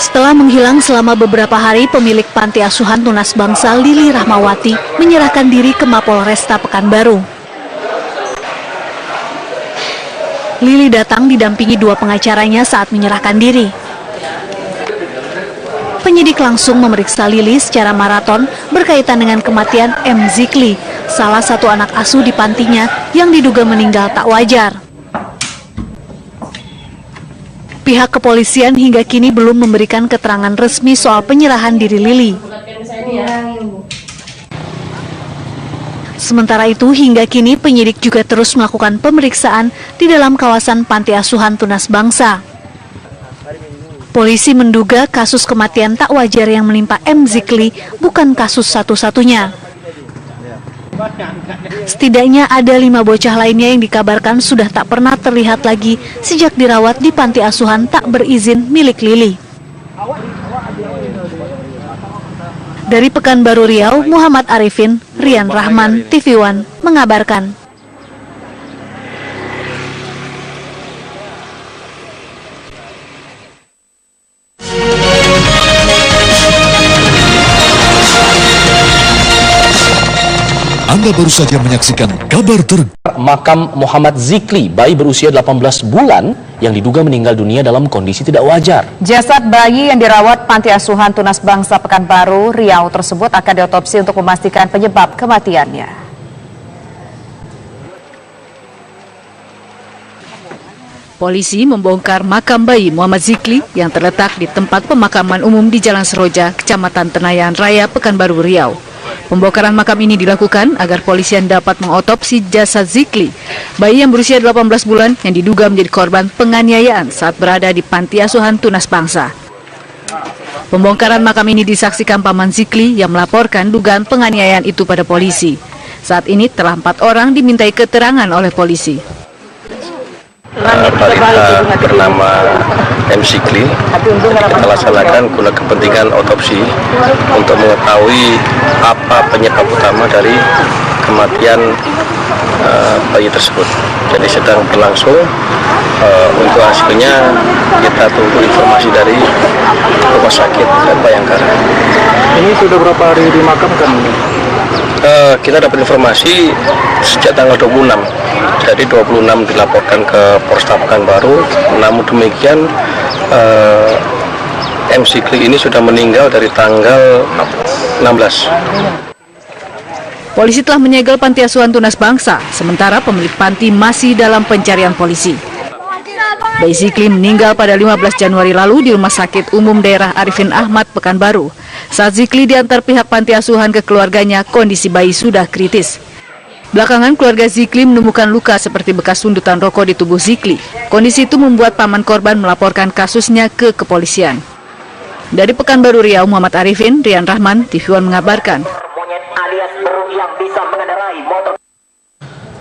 Setelah menghilang selama beberapa hari, pemilik panti asuhan Tunas Bangsa Lili Rahmawati menyerahkan diri ke Mapolresta Pekanbaru. Lili datang didampingi dua pengacaranya saat menyerahkan diri. Penyidik langsung memeriksa Lili secara maraton berkaitan dengan kematian M. Zikli, salah satu anak asuh di pantinya yang diduga meninggal tak wajar. Pihak kepolisian hingga kini belum memberikan keterangan resmi soal penyerahan diri Lili. Sementara itu, hingga kini penyidik juga terus melakukan pemeriksaan di dalam kawasan panti asuhan Tunas Bangsa. Polisi menduga kasus kematian tak wajar yang menimpa M. Zikli bukan kasus satu-satunya. Setidaknya ada 5 bocah lainnya yang dikabarkan sudah tak pernah terlihat lagi sejak dirawat di panti asuhan tak berizin milik Lili. Dari Pekanbaru Riau, Muhammad Arifin, Rian Rahman, TV One mengabarkan. Anda baru saja menyaksikan kabar Makam Muhammad Zikli, bayi berusia 18 bulan yang diduga meninggal dunia dalam kondisi tidak wajar. Jasad bayi yang dirawat Panti Asuhan Tunas Bangsa Pekanbaru, Riau tersebut akan diotopsi untuk memastikan penyebab kematiannya. Polisi membongkar makam bayi Muhammad Zikli yang terletak di tempat pemakaman umum di Jalan Seroja, Kecamatan Tenayan Raya, Pekanbaru Riau. Pembongkaran makam ini dilakukan agar polisian dapat mengotopsi jasad Zikli, bayi yang berusia 18 bulan yang diduga menjadi korban penganiayaan saat berada di Panti Asuhan Tunas Bangsa. Pembongkaran makam ini disaksikan Paman Zikli yang melaporkan dugaan penganiayaan itu pada polisi. Saat ini telah 4 orang dimintai keterangan oleh polisi. Balita bernama M. Zikli kita laksanakan guna kepentingan otopsi untuk mengetahui apa penyebab utama dari kematian bayi tersebut. Jadi sedang berlangsung, untuk hasilnya kita tunggu informasi dari Rumah Sakit Bayangkara. Ini sudah berapa hari dimakamkan? Kita dapat informasi sejak tanggal 26, jadi 26 dilaporkan ke Polresta Pekanbaru. Namun demikian M. Zikli ini sudah meninggal dari tanggal 16. Polisi telah menyegel Panti Asuhan Tunas Bangsa, sementara pemilik panti masih dalam pencarian polisi. Bayi Zikli meninggal pada 15 Januari lalu di Rumah Sakit Umum Daerah Arifin Ahmad, Pekanbaru. Saat Zikli diantar pihak panti asuhan ke keluarganya, kondisi bayi sudah kritis. Belakangan keluarga Zikli menemukan luka seperti bekas sundutan rokok di tubuh Zikli. Kondisi itu membuat paman korban melaporkan kasusnya ke kepolisian. Dari Pekanbaru Riau, Muhammad Arifin, Rian Rahman, TV One mengabarkan.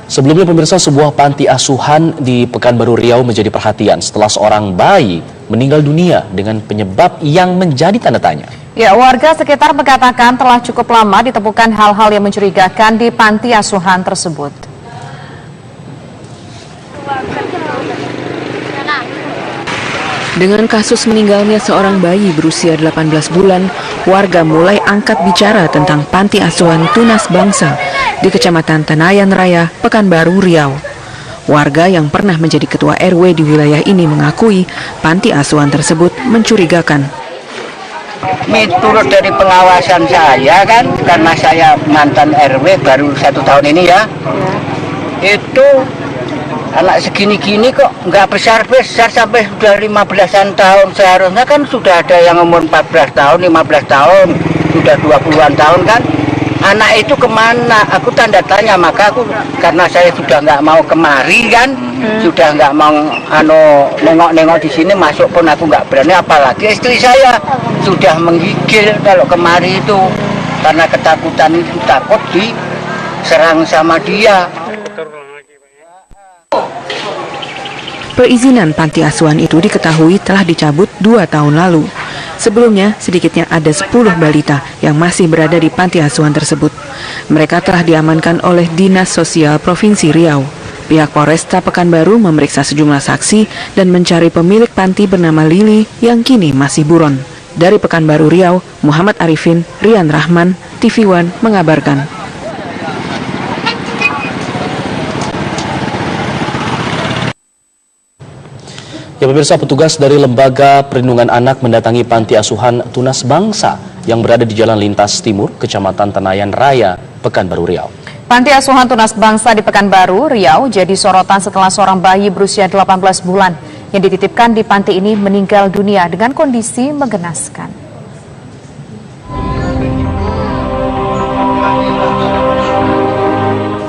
Sebelumnya pemirsa, sebuah panti asuhan di Pekanbaru Riau menjadi perhatian setelah seorang bayi meninggal dunia dengan penyebab yang menjadi tanda tanya. Ya, warga sekitar mengatakan telah cukup lama ditemukan hal-hal yang mencurigakan di panti asuhan tersebut. Dengan kasus meninggalnya seorang bayi berusia 18 bulan, warga mulai angkat bicara tentang Panti Asuhan Tunas Bangsa di Kecamatan Tenayan Raya, Pekanbaru Riau. Warga yang pernah menjadi ketua RW di wilayah ini mengakui panti asuhan tersebut mencurigakan. Menurut dari pengawasan saya kan, karena saya mantan RW baru 1 tahun ini ya, itu anak segini-gini kok nggak besar-besar sampai sudah 15-an tahun. Seharusnya kan sudah ada yang umur 14 tahun, 15 tahun, sudah 20-an tahun kan. Anak itu kemana? Aku tanda tanya, maka aku karena saya sudah nggak mau kemari kan, sudah nggak mau nengok-nengok di sini, masuk pun aku nggak berani. Apalagi istri saya sudah menggigil kalau kemari itu karena ketakutan itu, takut diserang sama dia. Perizinan panti asuhan itu diketahui telah dicabut 2 tahun lalu. Sebelumnya, sedikitnya ada 10 balita yang masih berada di panti asuhan tersebut. Mereka telah diamankan oleh Dinas Sosial Provinsi Riau. Pihak Polresta Pekanbaru memeriksa sejumlah saksi dan mencari pemilik panti bernama Lili yang kini masih buron. Dari Pekanbaru Riau, Muhammad Arifin, Rian Rahman, TV One mengabarkan. Ya pemirsa, petugas dari Lembaga Perlindungan Anak mendatangi panti asuhan Tunas Bangsa yang berada di Jalan Lintas Timur, Kecamatan Tenayan Raya, Pekanbaru Riau. Panti asuhan Tunas Bangsa di Pekanbaru Riau jadi sorotan setelah seorang bayi berusia 18 bulan yang dititipkan di panti ini meninggal dunia dengan kondisi menggenaskan.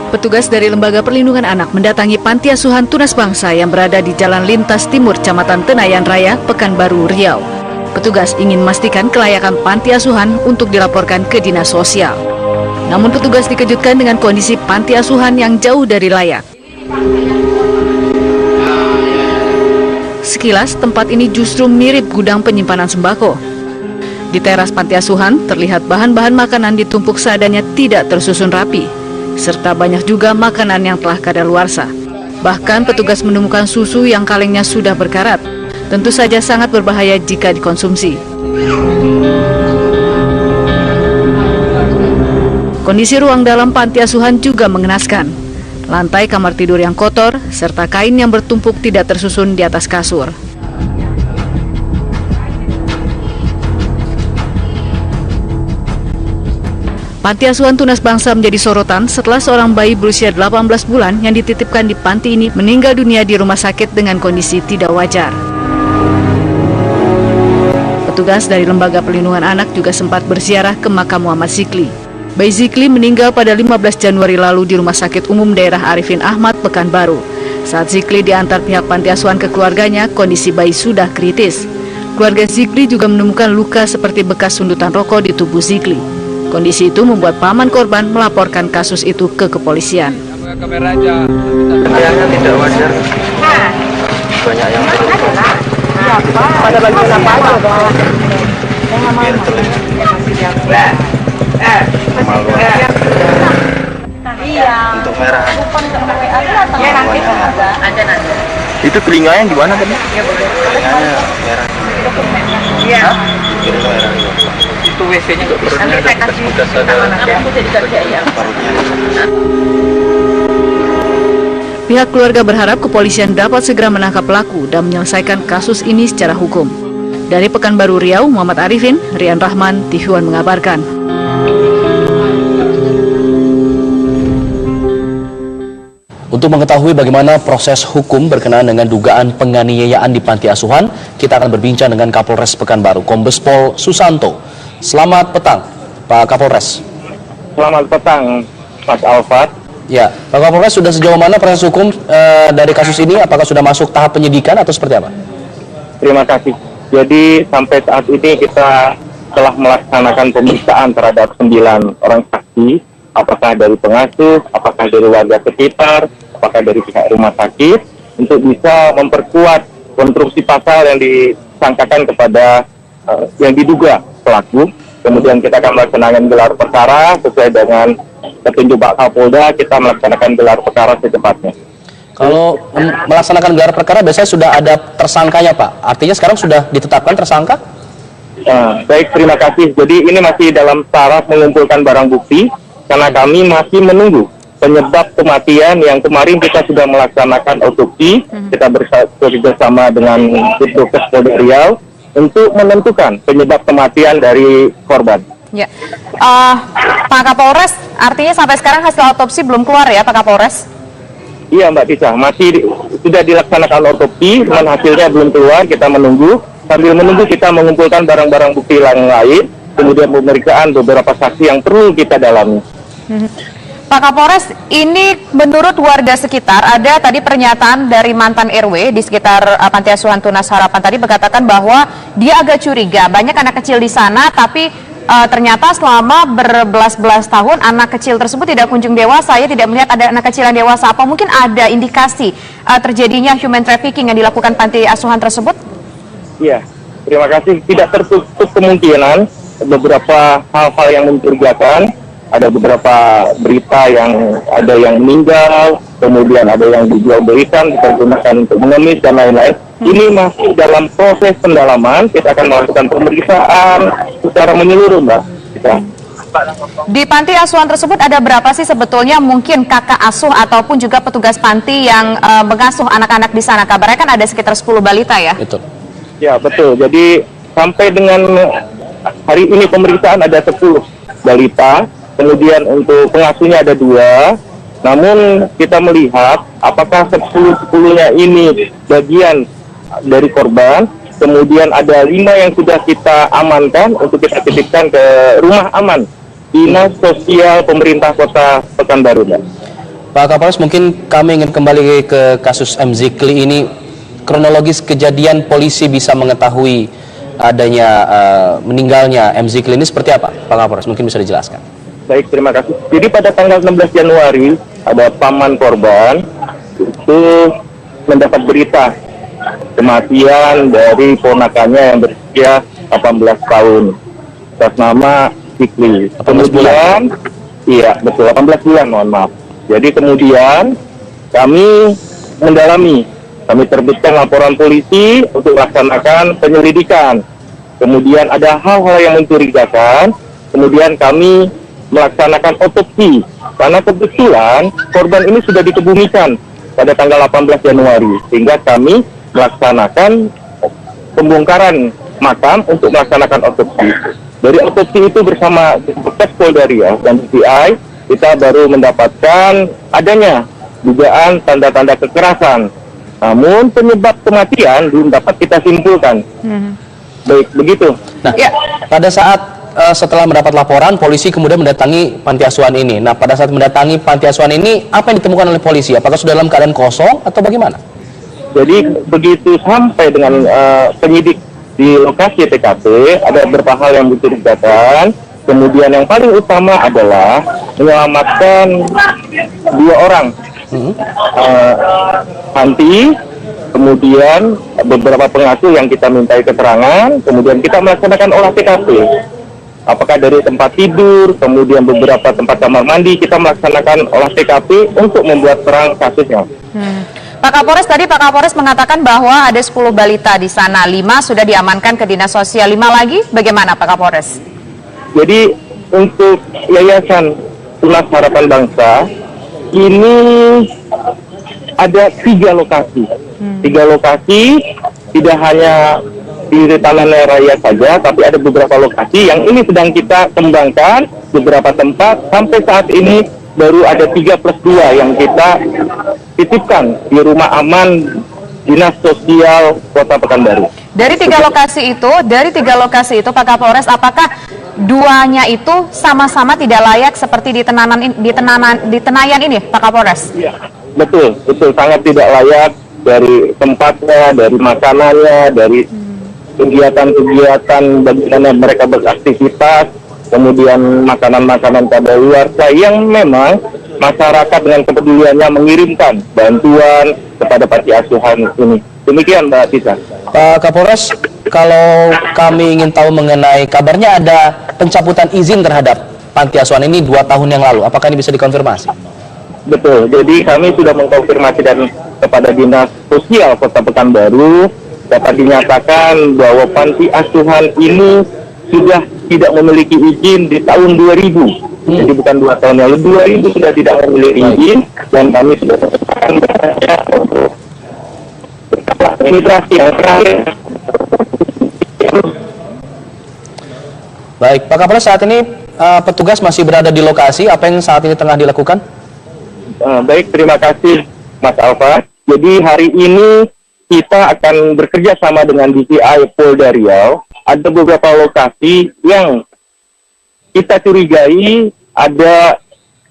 Petugas dari Lembaga Perlindungan Anak mendatangi panti asuhan Tunas Bangsa yang berada di Jalan Lintas Timur, Kecamatan Tenayan Raya, Pekanbaru Riau. Petugas ingin memastikan kelayakan panti asuhan untuk dilaporkan ke Dinas Sosial. Namun petugas dikejutkan dengan kondisi panti asuhan yang jauh dari layak. Sekilas, tempat ini justru mirip gudang penyimpanan sembako. Di teras panti asuhan, terlihat bahan-bahan makanan ditumpuk seadanya tidak tersusun rapi, serta banyak juga makanan yang telah kadaluarsa. Bahkan petugas menemukan susu yang kalengnya sudah berkarat. Tentu saja sangat berbahaya jika dikonsumsi. Kondisi ruang dalam panti asuhan juga mengenaskan. Lantai kamar tidur yang kotor, serta kain yang bertumpuk tidak tersusun di atas kasur. Panti asuhan Tunas Bangsa menjadi sorotan setelah seorang bayi berusia 18 bulan yang dititipkan di panti ini meninggal dunia di rumah sakit dengan kondisi tidak wajar. Petugas dari Lembaga Perlindungan Anak juga sempat berziarah ke makam Muhammad Zikli. Bayi Zikli meninggal pada 15 Januari lalu di Rumah Sakit Umum Daerah Arifin Ahmad, Pekanbaru. Saat Zikli diantar pihak panti asuhan ke keluarganya, kondisi bayi sudah kritis. Keluarga Zikli juga menemukan luka seperti bekas sundutan rokok di tubuh Zikli. Kondisi itu membuat paman korban melaporkan kasus itu ke kepolisian. Kelihatannya tidak wajar. Banyak yang Pada bagian apa aja? untuk merah. Ya nanti ada nanti. Itu telinganya gimana tadi? Telinganya merah. Iya. Itu WC-nya nggak perutnya ada bekas ada parutnya. Pihak keluarga berharap kepolisian dapat segera menangkap pelaku dan menyelesaikan kasus ini secara hukum. Dari Pekanbaru Riau, Muhammad Arifin, Rian Rahman, TV One mengabarkan. Untuk mengetahui bagaimana proses hukum berkenaan dengan dugaan penganiayaan di panti asuhan, kita akan berbincang dengan Kapolres Pekanbaru, Kombes Pol Susanto. Selamat petang, Pak Kapolres. Selamat petang, Mas Alfat. Ya, Pak Kapolres, sudah sejauh mana proses hukum dari kasus ini? Apakah sudah masuk tahap penyidikan atau seperti apa? Terima kasih. Jadi sampai saat ini kita telah melaksanakan pemeriksaan terhadap 9 orang saksi, apakah dari pengasuh, apakah dari warga sekitar, apakah dari pihak rumah sakit, untuk bisa memperkuat konstruksi pasal yang disangkakan kepada yang diduga pelaku. Kemudian kita akan melaksanakan gelar perkara sesuai dengan petunjuk Pak Kapolda. Kita melaksanakan gelar perkara secepatnya. Kalau melaksanakan gelar perkara biasanya sudah ada tersangkanya, Pak. Artinya sekarang sudah ditetapkan tersangka? Baik, terima kasih. Jadi ini masih dalam taraf mengumpulkan barang bukti, karena kami masih menunggu penyebab kematian yang kemarin kita sudah melaksanakan otopsi. Kita bekerjasama dengan Ditkes Polda Riau untuk menentukan penyebab kematian dari korban. Ya, Pak Kapolres, artinya sampai sekarang hasil otopsi belum keluar ya, Pak Kapolres? Iya, Mbak Tisha, masih sudah dilaksanakan otopsi, cuman hasilnya belum keluar. Kita menunggu. Sambil menunggu kita mengumpulkan barang-barang bukti yang lain, kemudian pemeriksaan beberapa saksi yang perlu kita dalami. Pak Kapolres, ini menurut warga sekitar, ada tadi pernyataan dari mantan RW di sekitar Panti Asuhan Tunas Harapan tadi berkatakan bahwa dia agak curiga, banyak anak kecil di sana, tapi ternyata selama berbelas-belas tahun anak kecil tersebut tidak kunjung dewasa, ya tidak melihat ada anak kecil yang dewasa. Apa mungkin ada indikasi terjadinya human trafficking yang dilakukan Panti Asuhan tersebut? Iya, terima kasih. Tidak tertutup kemungkinan beberapa hal-hal yang mencurigakan. Ada beberapa berita yang ada yang meninggal, kemudian ada yang dijual belikan, dipergunakan untuk mengemis dan lain-lain. Ini masih dalam proses pendalaman, kita akan melakukan pemeriksaan secara menyeluruh, Mbak. Di panti asuhan tersebut ada berapa sih sebetulnya mungkin kakak asuh ataupun juga petugas panti yang mengasuh anak-anak di sana? Kabarnya kan ada sekitar 10 balita ya? Betul. Ya, betul. Jadi sampai dengan hari ini pemeriksaan ada 10 balita, kemudian untuk pengasuhnya ada 2. Namun kita melihat apakah 10-10-nya ini bagian dari korban, kemudian ada 5 yang sudah kita amankan untuk kita titipkan ke rumah aman Dinas Sosial Pemerintah Kota Pekanbaru. Pak Kapolres, mungkin kami ingin kembali ke kasus M. Zikli ini. Kronologis kejadian polisi bisa mengetahui adanya meninggalnya M. Zikli ini seperti apa, Pak Kapolres? Mungkin bisa dijelaskan. Baik, terima kasih. Jadi pada tanggal 16 Januari ada paman korban itu mendapat berita kematian dari ponakannya yang berusia 18 tahun atas nama Zikli. Kemudian, iya betul, 18 bulan, mohon maaf. Jadi kemudian kami mendalami, kami terbitkan laporan polisi untuk melaksanakan penyelidikan. Kemudian ada hal-hal yang mencurigakan, kemudian kami melaksanakan otopsi. Karena kebetulan korban ini sudah dikebumikan pada tanggal 18 Januari, sehingga kami melaksanakan pembongkaran makam untuk melaksanakan otopsi. Dari otopsi itu bersama Polres Polda Riau dan DPI, kita baru mendapatkan adanya dugaan tanda-tanda kekerasan. Namun penyebab kematian belum dapat kita simpulkan. Baik, begitu. Nah, pada saat setelah mendapat laporan, polisi kemudian mendatangi panti asuhan ini. Nah, pada saat mendatangi panti asuhan ini, apa yang ditemukan oleh polisi? Apakah sudah dalam keadaan kosong atau bagaimana? Jadi begitu sampai dengan penyidik di lokasi TKP, ada beberapa hal yang mencurigakan. Kemudian yang paling utama adalah menyelamatkan 2 orang panti, kemudian beberapa pengasuh yang kita mintai keterangan, kemudian kita melaksanakan olah TKP. Apakah dari tempat tidur, kemudian beberapa tempat kamar mandi, kita melaksanakan olah TKP untuk membuat terang kasusnya. Pak Kapolres, tadi Pak Kapolres mengatakan bahwa ada 10 balita di sana, 5 sudah diamankan ke Dinas Sosial, 5 lagi bagaimana Pak Kapolres? Jadi untuk Yayasan Tunas Harapan Bangsa ini ada 3 lokasi. 3 lokasi, tidak hanya di Tanah Raya saja, tapi ada beberapa lokasi yang ini sedang kita kembangkan, beberapa tempat. Sampai saat ini baru ada 3+2 yang kita titipkan di rumah aman Dinas Sosial Kota Pekanbaru. Dari 3 lokasi itu Pak Kapolres, apakah 2-nya itu sama-sama tidak layak seperti di Tenayan ini Pak Kapolres? Ya, betul, sangat tidak layak dari tempatnya, dari makanannya, dari kegiatan-kegiatan bagaimana mereka beraktivitas, kemudian makanan-makanan kadaluarsa yang memang masyarakat dengan kepeduliannya mengirimkan bantuan kepada panti asuhan ini. Demikian Mbak Tisa. Pak Kapolres, kalau kami ingin tahu mengenai kabarnya ada pencabutan izin terhadap panti asuhan ini 2 tahun yang lalu. Apakah ini bisa dikonfirmasi? Betul, jadi kami sudah mengkonfirmasi dan kepada Dinas Sosial Kota Pekanbaru dapat dinyatakan bahwa panti asuhan ini sudah tidak memiliki izin di tahun 2000. Jadi bukan 2 tahun lalu, 2000 sudah tidak memiliki izin, dan kami sudah melakukan untuk imigrasi yang terakhir. Baik, Pak Kapolres, saat ini petugas masih berada di lokasi. Apa yang saat ini tengah dilakukan? Baik, terima kasih Mas Alfa. Jadi hari ini kita akan bekerja sama dengan DPI Polda Riau. Ada beberapa lokasi yang kita curigai ada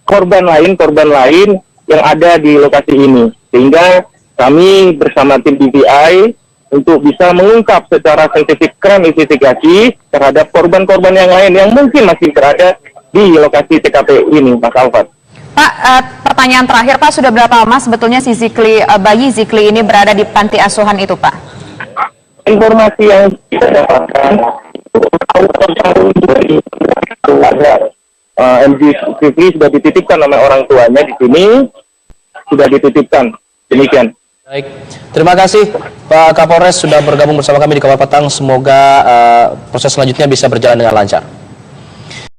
korban lain yang ada di lokasi ini, sehingga kami bersama tim DPI untuk bisa mengungkap secara saintifik crime investigasi terhadap korban-korban yang lain yang mungkin masih berada di lokasi TKP ini, Mas Alfat. Pak, pertanyaan terakhir Pak, sudah berapa lama sebetulnya si Zikli, bayi Zikli ini berada di panti asuhan itu Pak? Informasi yang kita dapatkan tahun 2000 ada MJ Zikli sudah dititipkan oleh orang tuanya di sini. sudah dititipkan. Demikian. Baik, terima kasih Pak Kapolres sudah bergabung bersama kami di Kabar Petang. Semoga proses selanjutnya bisa berjalan dengan lancar.